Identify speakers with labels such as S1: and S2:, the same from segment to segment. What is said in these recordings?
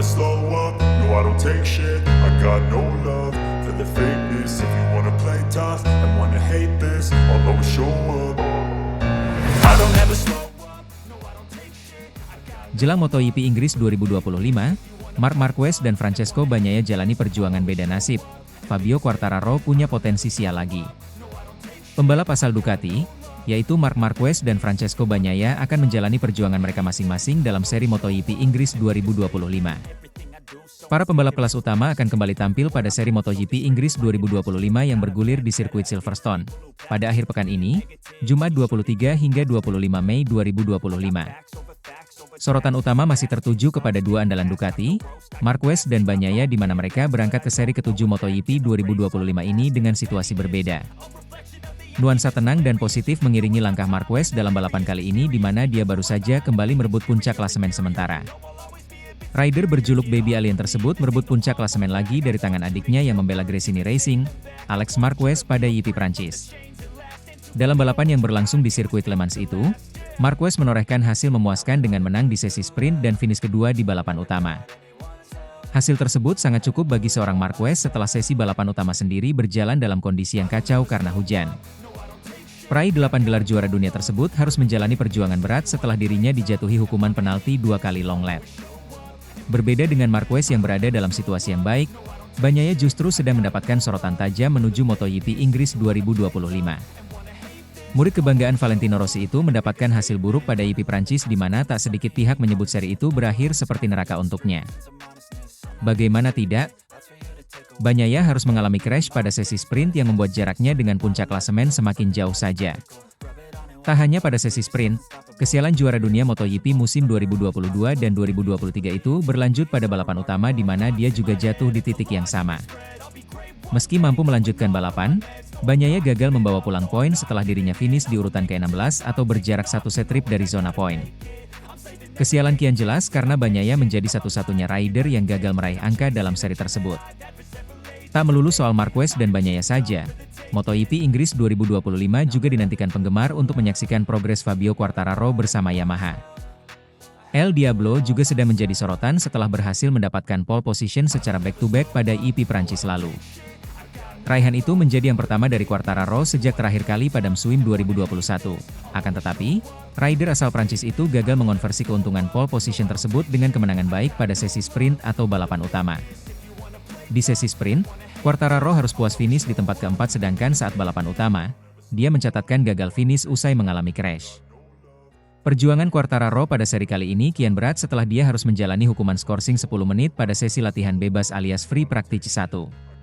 S1: slow up, no I don't take shit. I got no love for the fakeness. If you wanna play tough and wanna hate this, I'll always show up. I don't ever slow up, no I don't take shit.
S2: Jelang MotoGP Inggris 2025, Marc Marquez dan Francesco Bagnaia jalani perjuangan beda nasib. Fabio Quartararo punya potensi sial lagi. Pembalap asal Ducati, yaitu Marc Marquez dan Francesco Bagnaia akan menjalani perjuangan mereka masing-masing dalam seri MotoGP Inggris 2025. Para pembalap kelas utama akan kembali tampil pada seri MotoGP Inggris 2025 yang bergulir di sirkuit Silverstone pada akhir pekan ini, Jumat 23 hingga 25 Mei 2025. Sorotan utama masih tertuju kepada dua andalan Ducati, Marquez dan Bagnaia, di mana mereka berangkat ke seri ke-7 MotoGP 2025 ini dengan situasi berbeda. Nuansa tenang dan positif mengiringi langkah Marquez dalam balapan kali ini, di mana dia baru saja kembali merebut puncak klasemen sementara. Rider berjuluk Baby Alien tersebut merebut puncak klasemen lagi dari tangan adiknya yang membela Gresini Racing, Alex Marquez, pada GP Prancis. Dalam balapan yang berlangsung di sirkuit Le Mans itu, Marquez menorehkan hasil memuaskan dengan menang di sesi sprint dan finish kedua di balapan utama. Hasil tersebut sangat cukup bagi seorang Marquez setelah sesi balapan utama sendiri berjalan dalam kondisi yang kacau karena hujan. Peraih 8 gelar juara dunia tersebut harus menjalani perjuangan berat setelah dirinya dijatuhi hukuman penalti 2 kali long lap. Berbeda dengan Marquez yang berada dalam situasi yang baik, Bagnaia justru sedang mendapatkan sorotan tajam menuju MotoGP Inggris 2025. Murid kebanggaan Valentino Rossi itu mendapatkan hasil buruk pada GP Prancis, di mana tak sedikit pihak menyebut seri itu berakhir seperti neraka untuknya. Bagaimana tidak? Bagnaia harus mengalami crash pada sesi sprint yang membuat jaraknya dengan puncak klasemen semakin jauh saja. Tak hanya pada sesi sprint, kesialan juara dunia MotoGP musim 2022 dan 2023 itu berlanjut pada balapan utama, di mana dia juga jatuh di titik yang sama. Meski mampu melanjutkan balapan, Bagnaia gagal membawa pulang poin setelah dirinya finish di urutan ke-16 atau berjarak satu set trip dari zona poin. Kesialan kian jelas karena Bagnaia menjadi satu-satunya rider yang gagal meraih angka dalam seri tersebut. Tak melulu soal Marquez dan Bagnaia saja, MotoGP Inggris 2025 juga dinantikan penggemar untuk menyaksikan progres Fabio Quartararo bersama Yamaha. El Diablo juga sedang menjadi sorotan setelah berhasil mendapatkan pole position secara back-to-back pada GP Prancis lalu. Raihan itu menjadi yang pertama dari Quartararo sejak terakhir kali pada musim 2021. Akan tetapi, rider asal Prancis itu gagal mengonversi keuntungan pole position tersebut dengan kemenangan baik pada sesi sprint atau balapan utama. Di sesi sprint, Quartararo harus puas finish di tempat keempat, sedangkan saat balapan utama, dia mencatatkan gagal finish usai mengalami crash. Perjuangan Quartararo pada seri kali ini kian berat setelah dia harus menjalani hukuman skorsing 10 menit pada sesi latihan bebas alias free practice 1.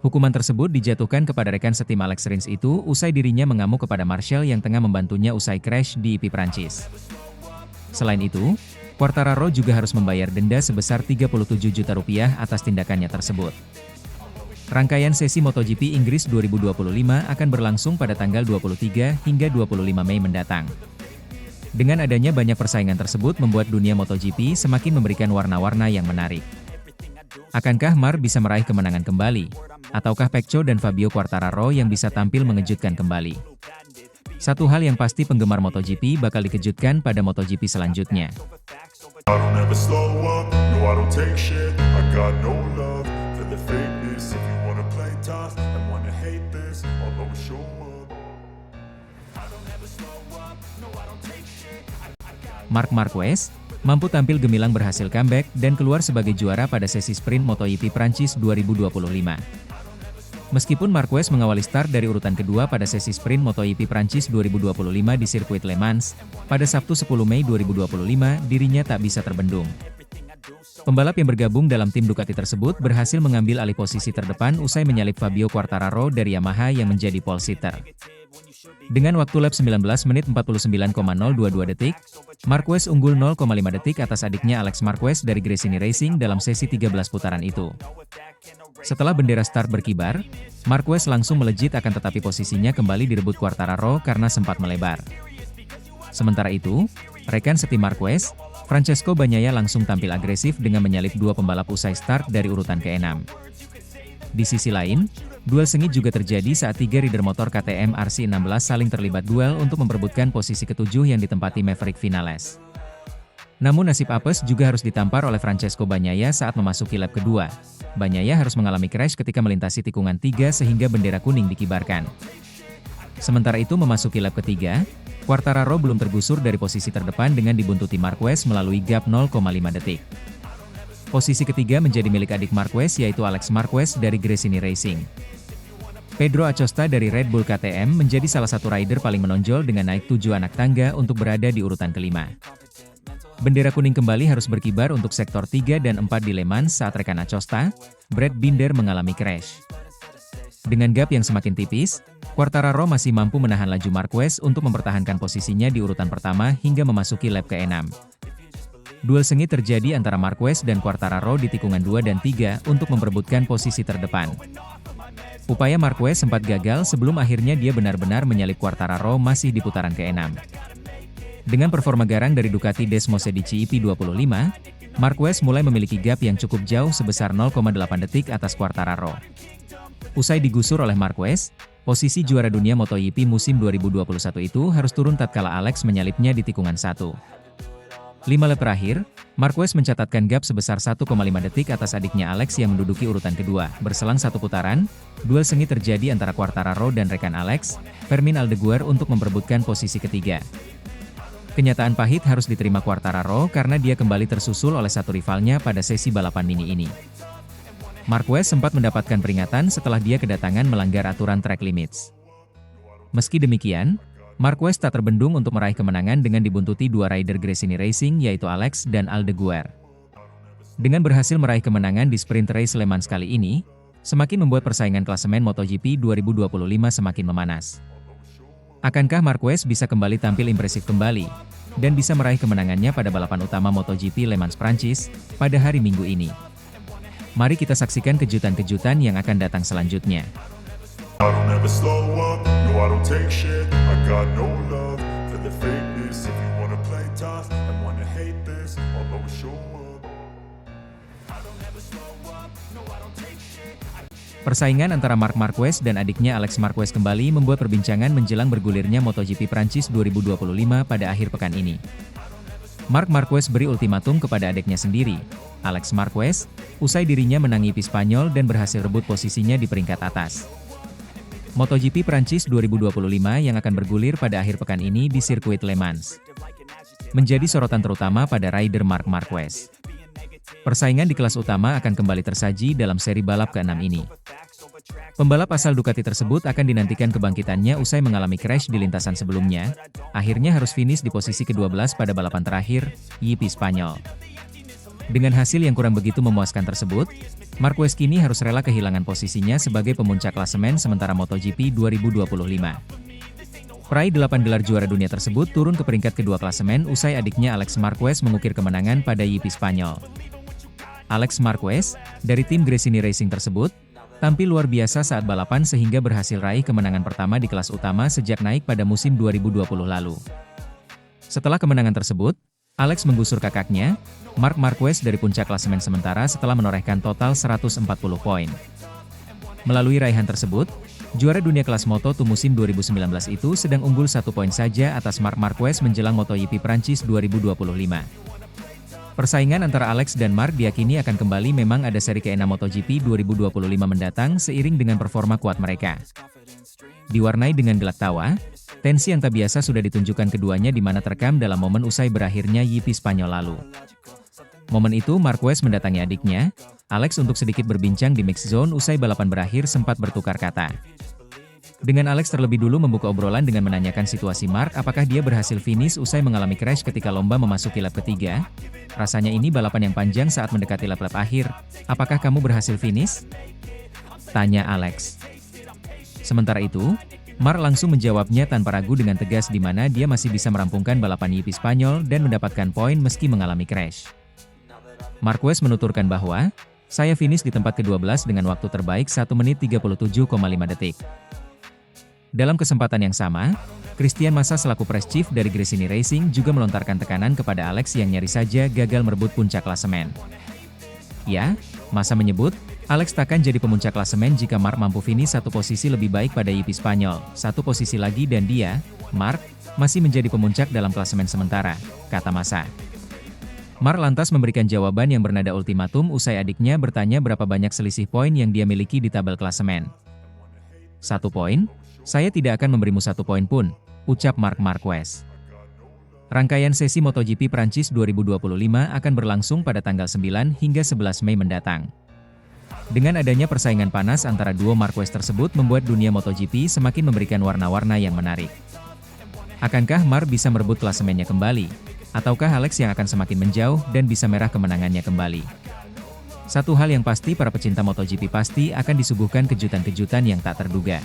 S2: Hukuman tersebut dijatuhkan kepada rekan setim Alex Rins itu usai dirinya mengamuk kepada Marshall yang tengah membantunya usai crash di GP Prancis. Selain itu, Quartararo juga harus membayar denda sebesar 37 juta rupiah atas tindakannya tersebut. Rangkaian sesi MotoGP Inggris 2025 akan berlangsung pada tanggal 23 hingga 25 Mei mendatang. Dengan adanya banyak persaingan tersebut membuat dunia MotoGP semakin memberikan warna-warna yang menarik. Akankah Marc bisa meraih kemenangan kembali? Ataukah Pecco dan Fabio Quartararo yang bisa tampil mengejutkan kembali? Satu hal yang pasti, penggemar MotoGP bakal dikejutkan pada MotoGP selanjutnya.
S1: I don't ever slow up, no I don't take shit. I got no love for the fakeness. If you wanna play tough and wanna hate this, I'll always show up. I don't ever slow up, no I don't take shit.
S2: Marc Marquez mampu tampil gemilang berhasil comeback dan keluar sebagai juara pada sesi sprint MotoGP Prancis 2025. Meskipun Marquez mengawali start dari urutan kedua pada sesi sprint MotoGP Prancis 2025 di sirkuit Le Mans, pada Sabtu 10 Mei 2025 dirinya tak bisa terbendung. Pembalap yang bergabung dalam tim Ducati tersebut berhasil mengambil alih posisi terdepan usai menyalip Fabio Quartararo dari Yamaha yang menjadi pole sitter. Dengan waktu lap 19 menit 49,022 detik, Marquez unggul 0,5 detik atas adiknya Alex Marquez dari Gresini Racing dalam sesi 13 putaran itu. Setelah bendera start berkibar, Marquez langsung melejit, akan tetapi posisinya kembali direbut Quartararo karena sempat melebar. Sementara itu, rekan setim Marquez, Francesco Bagnaia langsung tampil agresif dengan menyalip dua pembalap usai start dari urutan ke-6. Di sisi lain, duel sengit juga terjadi saat tiga rider motor KTM RC16 saling terlibat duel untuk memperebutkan posisi ketujuh yang ditempati Maverick Vinales. Namun nasib apes juga harus ditampar oleh Francesco Bagnaia saat memasuki lap kedua. Bagnaia harus mengalami crash ketika melintasi tikungan 3 sehingga bendera kuning dikibarkan. Sementara itu memasuki lap ketiga, Quartararo belum tergusur dari posisi terdepan dengan dibuntuti Marquez melalui gap 0,5 detik. Posisi ketiga menjadi milik adik Marquez yaitu Alex Marquez dari Gresini Racing. Pedro Acosta dari Red Bull KTM menjadi salah satu rider paling menonjol dengan naik 7 anak tangga untuk berada di urutan kelima. Bendera kuning kembali harus berkibar untuk sektor 3 dan 4 di Le Mans saat rekan Acosta, Brad Binder mengalami crash. Dengan gap yang semakin tipis, Quartararo masih mampu menahan laju Marquez untuk mempertahankan posisinya di urutan pertama hingga memasuki lap ke-6. Duel sengit terjadi antara Marquez dan Quartararo di tikungan 2 dan 3 untuk memperebutkan posisi terdepan. Upaya Marquez sempat gagal sebelum akhirnya dia benar-benar menyalip Quartararo masih di putaran ke-6. Dengan performa garang dari Ducati Desmosedici EP25, Marquez mulai memiliki gap yang cukup jauh sebesar 0,8 detik atas Quartararo. Usai digusur oleh Marquez, posisi juara dunia MotoGP musim 2021 itu harus turun tatkala Alex menyalipnya di tikungan 1. 5 lap terakhir, Marquez mencatatkan gap sebesar 1,5 detik atas adiknya Alex yang menduduki urutan kedua. Berselang satu putaran, duel sengit terjadi antara Quartararo dan rekan Alex, Fermin Aldeguer untuk memperebutkan posisi ketiga. Kenyataan pahit harus diterima Quartararo karena dia kembali tersusul oleh satu rivalnya pada sesi balapan mini ini. Marquez sempat mendapatkan peringatan setelah dia kedatangan melanggar aturan track limits. Meski demikian, Marquez tak terbendung untuk meraih kemenangan dengan dibuntuti dua rider Gresini Racing yaitu Alex dan Aldeguer. Dengan berhasil meraih kemenangan di sprint race Le Mans kali ini, semakin membuat persaingan klasemen MotoGP 2025 semakin memanas. Akankah Marquez bisa kembali tampil impresif kembali, dan bisa meraih kemenangannya pada balapan utama MotoGP Le Mans Prancis, pada hari Minggu ini? Mari kita saksikan kejutan-kejutan yang akan datang selanjutnya.
S1: I don't ever slow up, no I don't take shit. I got no love for the fakeness. If you wanna play tough and wanna hate this, I'll always show up. I don't ever slow up, no I don't take shit.
S2: Persaingan antara Marc Marquez dan adiknya Alex Marquez kembali membuat perbincangan menjelang bergulirnya MotoGP Prancis 2025 pada akhir pekan ini. Marc Marquez beri ultimatum kepada adiknya sendiri, Alex Marquez, usai dirinya menang IP Spanyol dan berhasil rebut posisinya di peringkat atas. MotoGP Prancis 2025 yang akan bergulir pada akhir pekan ini di sirkuit Le Mans menjadi sorotan terutama pada rider Marc Marquez. Persaingan di kelas utama akan kembali tersaji dalam seri balap ke-6 ini. Pembalap asal Ducati tersebut akan dinantikan kebangkitannya usai mengalami crash di lintasan sebelumnya, akhirnya harus finish di posisi ke-12 pada balapan terakhir, GP Spanyol. Dengan hasil yang kurang begitu memuaskan tersebut, Marquez kini harus rela kehilangan posisinya sebagai pemuncak klasemen sementara MotoGP 2025. Peraih 8 gelar juara dunia tersebut turun ke peringkat kedua klasemen usai adiknya Alex Marquez mengukir kemenangan pada GP Spanyol. Alex Marquez, dari tim Gresini Racing tersebut, tampil luar biasa saat balapan sehingga berhasil raih kemenangan pertama di kelas utama sejak naik pada musim 2020 lalu. Setelah kemenangan tersebut, Alex menggusur kakaknya, Marc Marquez dari puncak klasemen sementara setelah menorehkan total 140 poin. Melalui raihan tersebut, juara dunia kelas Moto2 musim 2019 itu sedang unggul 1 poin saja atas Marc Marquez menjelang MotoGP Prancis 2025. Persaingan antara Alex dan Marc diyakini akan kembali memang ada seri ke-6 MotoGP 2025 mendatang seiring dengan performa kuat mereka. Diwarnai dengan gelak tawa, tensi yang tak biasa sudah ditunjukkan keduanya di mana terekam dalam momen usai berakhirnya GP Spanyol lalu. Momen itu Marquez mendatangi adiknya, Alex untuk sedikit berbincang di mix zone usai balapan berakhir sempat bertukar kata. Dengan Alex terlebih dulu membuka obrolan dengan menanyakan situasi Marc apakah dia berhasil finish usai mengalami crash ketika lomba memasuki lap ketiga. Rasanya ini balapan yang panjang saat mendekati lap-lap akhir, apakah kamu berhasil finish? Tanya Alex. Sementara itu, Marc langsung menjawabnya tanpa ragu dengan tegas di mana dia masih bisa merampungkan balapan GP Spanyol dan mendapatkan poin meski mengalami crash. Marquez menuturkan bahwa, saya finish di tempat ke-12 dengan waktu terbaik 1 menit 37,5 detik. Dalam kesempatan yang sama, Christian Massa selaku press chief dari Gresini Racing juga melontarkan tekanan kepada Alex yang nyaris saja gagal merebut puncak klasemen. Ya, Massa menyebut, Alex takkan jadi pemuncak klasemen jika Marc mampu finish satu posisi lebih baik pada GP Spanyol, satu posisi lagi dan dia, Marc, masih menjadi pemuncak dalam klasemen sementara, kata Massa. Mar lantas memberikan jawaban yang bernada ultimatum usai adiknya bertanya berapa banyak selisih poin yang dia miliki di tabel klasemen. 1 poin? Saya tidak akan memberimu 1 poin pun, ucap Marc Marquez. Rangkaian sesi MotoGP Prancis 2025 akan berlangsung pada tanggal 9 hingga 11 Mei mendatang. Dengan adanya persaingan panas antara duo Marquez tersebut membuat dunia MotoGP semakin memberikan warna-warna yang menarik. Akankah Mar bisa merebut klasemennya kembali? Ataukah Alex yang akan semakin menjauh dan bisa merah kemenangannya kembali? Satu hal yang pasti para pecinta MotoGP pasti akan disuguhkan kejutan-kejutan yang tak terduga.